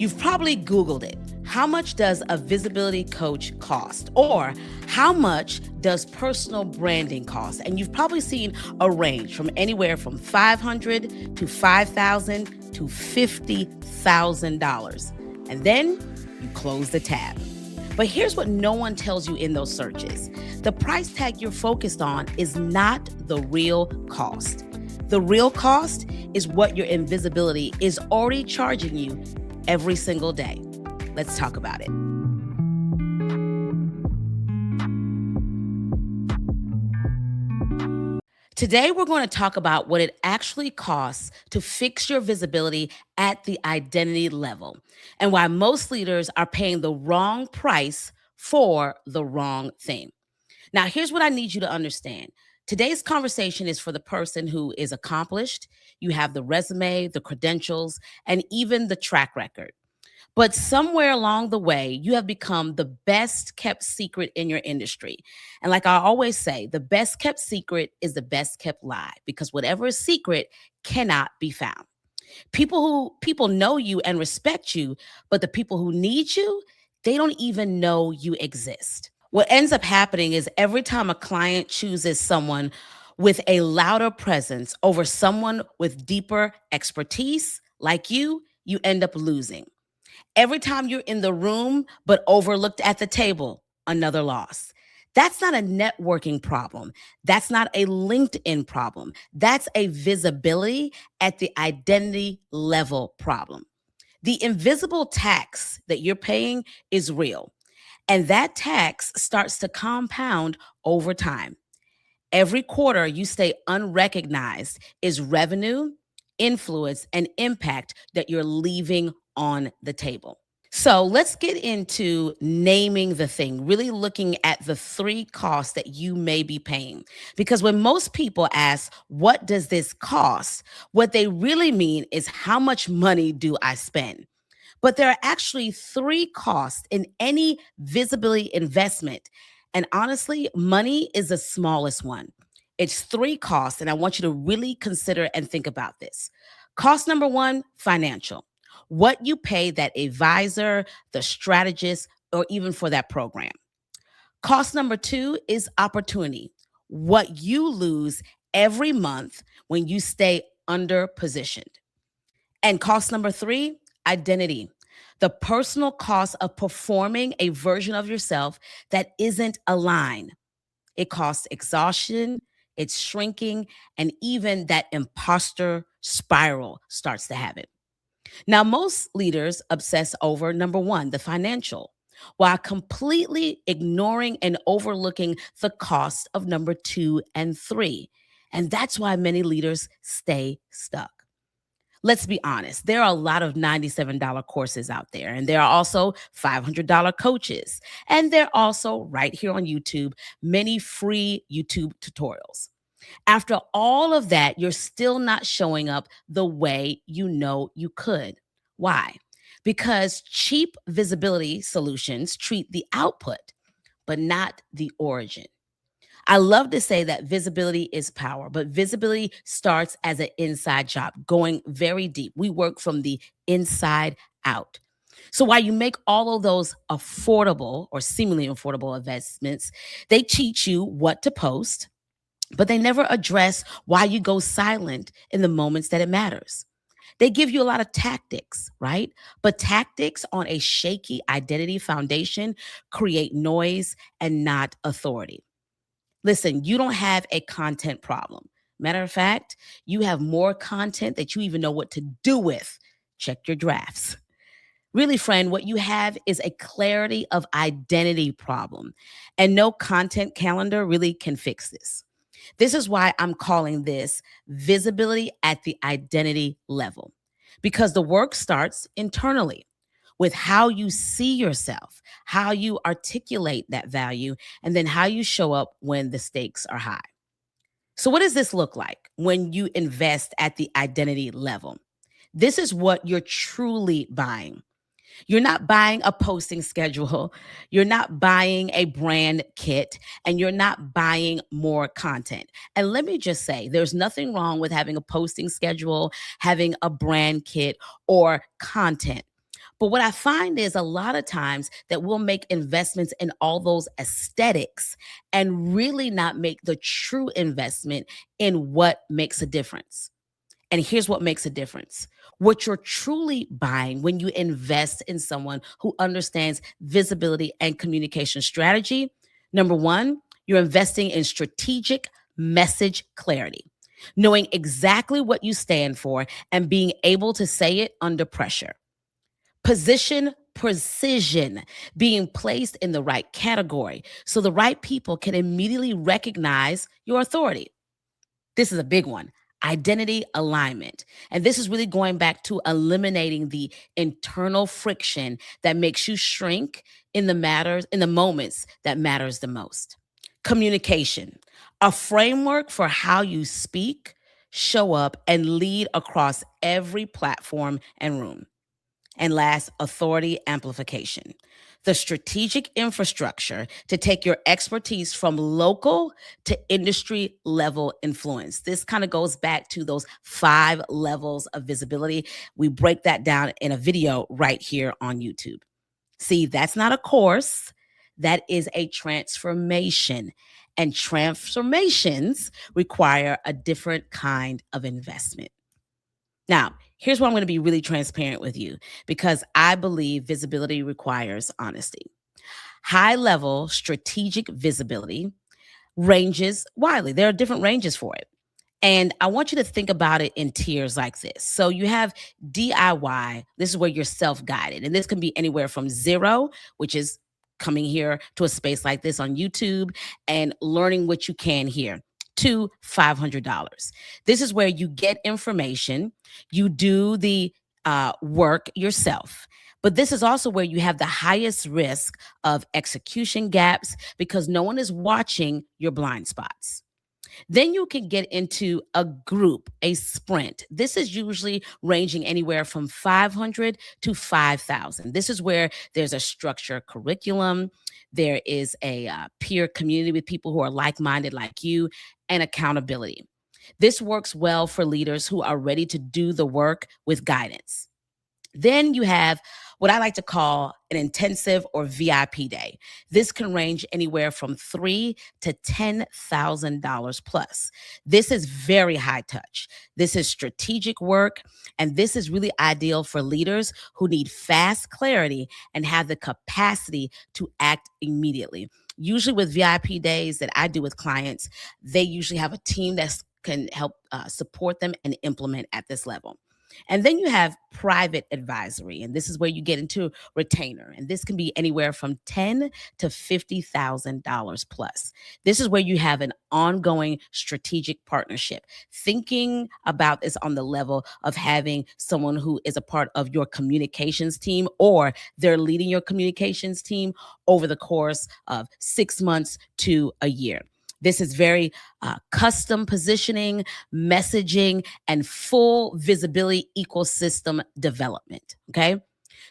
You've probably Googled it. How much does a visibility coach cost? Or how much does personal branding cost? And you've probably seen a range from anywhere from $500 to $5,000 to $50,000. And then you close the tab. But here's what no one tells you in those searches. The price tag you're focused on is not the real cost. The real cost is what your invisibility is already charging you every single day. Let's talk about it. Today, we're going to talk about what it actually costs to fix your visibility at the identity level and why most leaders are paying the wrong price for the wrong thing. Now, here's what I need you to understand. Today's conversation is for the person who is accomplished. You have the resume, the credentials, and even the track record. But somewhere along the way, you have become the best kept secret in your industry. And like I always say, the best kept secret is the best kept lie because whatever is secret cannot be found. People know you and respect you, but the people who need you, they don't even know you exist. What ends up happening is every time a client chooses someone with a louder presence over someone with deeper expertise like you end up losing. Every time you're in the room but overlooked at the table, another loss. That's not a networking problem. That's not a LinkedIn problem. That's a visibility at the identity level problem. The invisible tax that you're paying is real, and that tax starts to compound over time. Every quarter you stay unrecognized is revenue, influence, and impact that you're leaving on the table. So let's get into naming the thing, really looking at the three costs that you may be paying. Because when most people ask, what does this cost? What they really mean is how much money do I spend? But there are actually three costs in any visibility investment. And honestly, money is the smallest one. It's three costs, and I want you to really consider and think about this. Cost number one, financial. What you pay that advisor, the strategist, or even for that program. Cost number two is opportunity. What you lose every month when you stay under positioned. And cost number three, identity. The personal cost of performing a version of yourself that isn't aligned. It costs exhaustion, it's shrinking, and even that imposter spiral starts to happen. Now, most leaders obsess over number one, the financial, while completely ignoring and overlooking the cost of number two and three. And that's why many leaders stay stuck. Let's be honest, there are a lot of $97 courses out there, and there are also $500 coaches. And there are also, right here on YouTube, many free YouTube tutorials. After all of that, you're still not showing up the way you know you could. Why? Because cheap visibility solutions treat the output, but not the origin. I love to say that visibility is power, but visibility starts as an inside job, going very deep. We work from the inside out. So while you make all of those affordable or seemingly affordable investments, they teach you what to post, but they never address why you go silent in the moments that it matters. They give you a lot of tactics, right? But tactics on a shaky identity foundation create noise and not authority. Listen, you don't have a content problem. Matter of fact, you have more content that you even know what to do with. Check your drafts. Really, friend, what you have is a clarity of identity problem, and no content calendar really can fix this. This is why I'm calling this visibility at the identity level, because the work starts internally with how you see yourself, how you articulate that value, and then how you show up when the stakes are high. So, what does this look like when you invest at the identity level? This is what you're truly buying. You're not buying a posting schedule. You're not buying a brand kit, and you're not buying more content. And let me just say, there's nothing wrong with having a posting schedule, having a brand kit, or content. But what I find is a lot of times that we'll make investments in all those aesthetics and really not make the true investment in what makes a difference. And here's what makes a difference. What you're truly buying when you invest in someone who understands visibility and communication strategy. Number one, you're investing in strategic message clarity, knowing exactly what you stand for and being able to say it under pressure. Position precision, being placed in the right category so the right people can immediately recognize your authority. This is a big one. Identity alignment. And this is really going back to eliminating the internal friction that makes you shrink in the moments that matters the most. Communication, a framework for how you speak, show up, and lead across every platform and room. And last, authority amplification, the strategic infrastructure to take your expertise from local to industry level influence. This kind of goes back to those 5 levels of visibility. We break that down in a video right here on YouTube. See, that's not a course, that is a transformation. And transformations require a different kind of investment. Now, here's where I'm going to be really transparent with you because I believe visibility requires honesty. High level strategic visibility ranges widely. There are different ranges for it. And I want you to think about it in tiers like this. So you have DIY, this is where you're self guided. And this can be anywhere from zero, which is coming here to a space like this on YouTube and learning what you can here, to $500. This is where you get information, you do the work yourself. But this is also where you have the highest risk of execution gaps because no one is watching your blind spots. Then you can get into a group, a sprint. This is usually ranging anywhere from 500 to 5,000. This is where there's a structured curriculum, there is a peer community with people who are like minded like you, and accountability. This works well for leaders who are ready to do the work with guidance. Then you have what I like to call an intensive or VIP day. This can range anywhere from $3 to $10,000 plus. This is very high touch. This is strategic work, and this is really ideal for leaders who need fast clarity and have the capacity to act immediately. Usually, with VIP days that I do with clients, they usually have a team that can help support them and implement at this level. And then you have private advisory, and this is where you get into retainer, and this can be anywhere from $10 to $50,000 plus. This is where you have an ongoing strategic partnership. Thinking about this on the level of having someone who is a part of your communications team, or they're leading your communications team over the course of 6 months to a year. This is very custom positioning, messaging, and full visibility ecosystem development. Okay.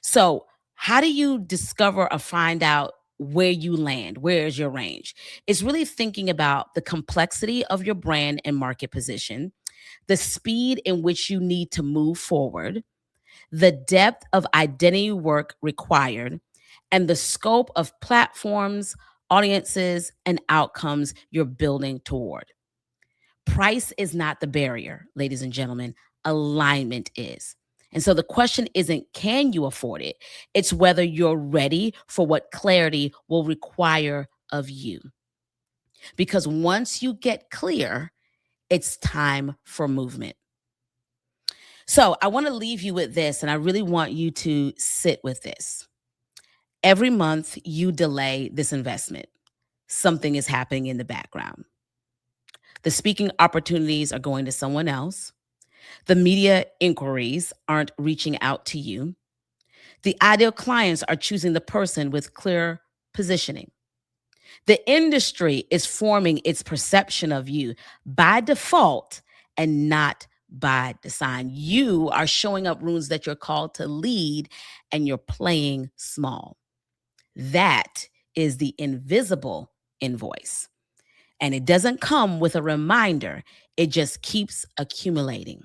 So, how do you discover or find out where you land? Where is your range? It's really thinking about the complexity of your brand and market position, the speed in which you need to move forward, the depth of identity work required, and the scope of platforms, audiences, and outcomes you're building toward. Price is not the barrier, ladies and gentlemen. Alignment is. And so the question isn't, can you afford it? It's whether you're ready for what clarity will require of you. Because once you get clear, it's time for movement. So I want to leave you with this, and I really want you to sit with this. Every month you delay this investment, something is happening in the background. The speaking opportunities are going to someone else. The media inquiries aren't reaching out to you. The ideal clients are choosing the person with clear positioning. The industry is forming its perception of you by default and not by design. You are showing up rooms that you're called to lead, and you're playing small. That is the invisible invoice. And it doesn't come with a reminder, it just keeps accumulating.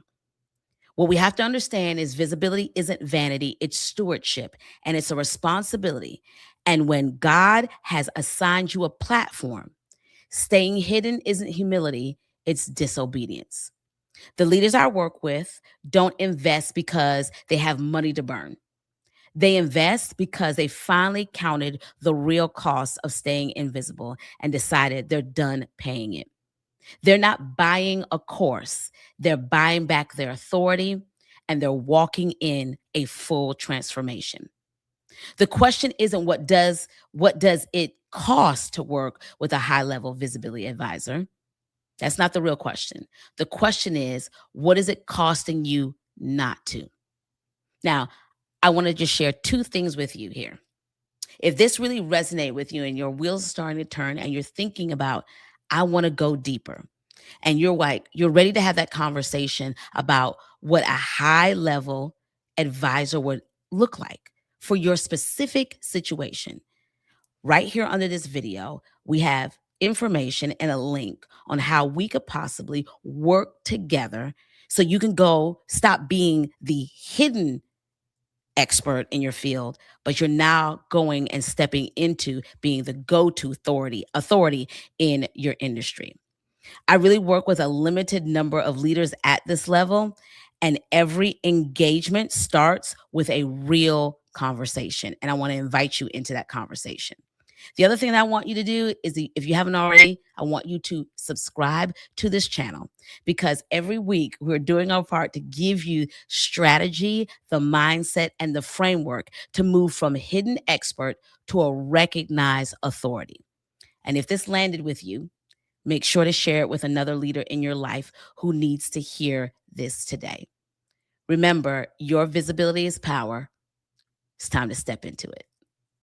What we have to understand is visibility isn't vanity, it's stewardship, and it's a responsibility. And when God has assigned you a platform, staying hidden isn't humility, it's disobedience. The leaders I work with don't invest because they have money to burn. They invest because they finally counted the real cost of staying invisible and decided they're done paying it. They're not buying a course, they're buying back their authority and they're walking in a full transformation. The question isn't what does it cost to work with a high-level visibility advisor? That's not the real question. The question is, what is it costing you not to? Now, I want to just share two things with you here. If this really resonates with you and your wheels are starting to turn and you're thinking about, I want to go deeper, and you're ready to have that conversation about what a high level advisor would look like for your specific situation. Right here under this video, we have information and a link on how we could possibly work together so you can go stop being the hidden expert in your field, but you're now going and stepping into being the go-to authority in your industry. I really work with a limited number of leaders at this level, and every engagement starts with a real conversation. And I want to invite you into that conversation. The other thing that I want you to do is, if you haven't already, I want you to subscribe to this channel, because every week we're doing our part to give you strategy, the mindset, and the framework to move from hidden expert to a recognized authority. And if this landed with you, make sure to share it with another leader in your life who needs to hear this today. Remember, your visibility is power. It's time to step into it.